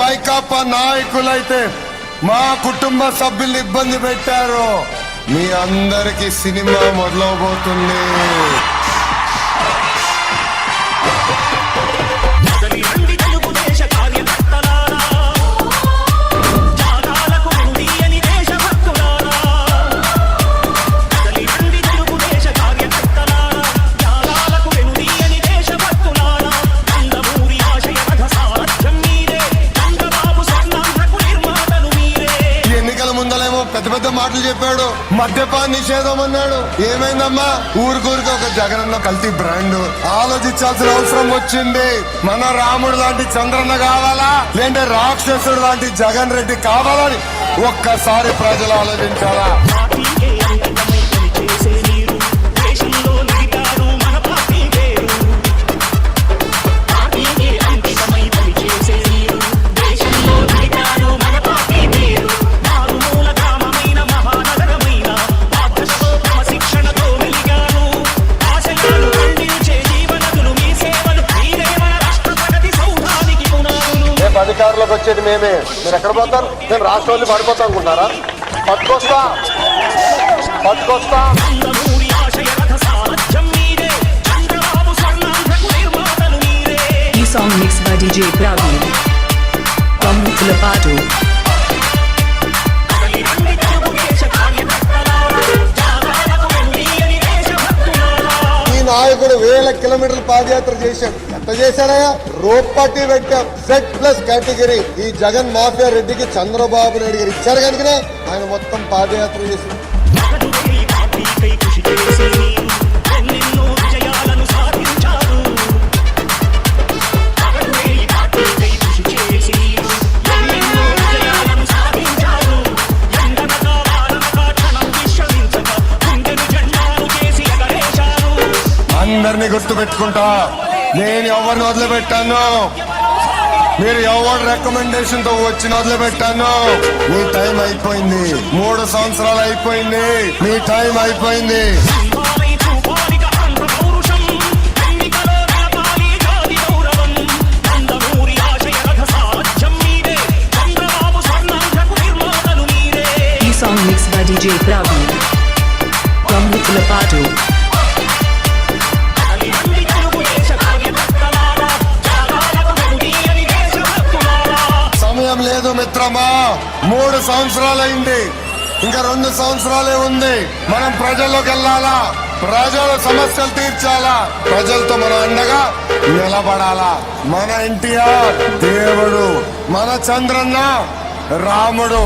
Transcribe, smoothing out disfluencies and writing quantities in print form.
వైకాపా నాయకులైతే మా కుటుంబ సభ్యులు ఇబ్బంది పెట్టారు. మీ అందరికి సినిమా మొదలవబోతుంది. పెద్ద పెద్ద మాటలు చెప్పాడు, మద్యపాన నిషేధం అన్నాడు. ఏమైందమ్మా? ఊరికూరికి ఒక జగనన్న కల్తీ బ్రాండ్. ఆలోచించాల్సిన అవసరం వచ్చింది. మన రాముడు లాంటి చంద్రన్న కావాలా, లేదంటే రాక్షసుడు లాంటి జగన్ రెడ్డి కావాలని ఒక్కసారి ప్రజలు ఆలోచించాలా? అధికారులకు వచ్చేది మేమే. మీరు ఎక్కడ పోతారు? నేను రాష్ట్రంలో పడిపోతా అనుకుంటారా? పట్టుకొస్తా. ఈ song mix by DJ Praveen from Filipado. నాయకుడు వేల కిలోమీటర్లు పాదయాత్ర చేశాడు. ఎంత చేశాడయా? రోప్ పార్టీ పెట్టాం. Z+ కేటగిరీ ఈ జగన్ మాఫియా రెడ్డికి చంద్రబాబు నాయుడు గారు ఇచ్చారు కనుక ఆయన మొత్తం పాదయాత్ర చేశాడు. అందరినీ గుర్తు పెట్టుకుంటా. నేను ఎవరిని వదిలిపెట్టాను? మీరు ఎవరు రికమెండేషన్ తో వచ్చిన వదిలిపెట్టాను? మీ టైం అయిపోయింది. 3 సంవత్సరాలు అయిపోయింది. మీ టైం అయిపోయింది. ఈ song mix by DJ Praveen from Filipado. లేదు మిత్రమా, 3 సంవత్సరాలైంది. ఇంకా 2 సంవత్సరాలే ఉంది. మనం ప్రజల్లోకి వెళ్ళాలా, ప్రజల సమస్యలు తీర్చాలా, ప్రజలతో మనం అండగా నిలబడాలా. మన ఎన్టీఆర్ దేవుడు, మన చంద్రన్న రాముడు.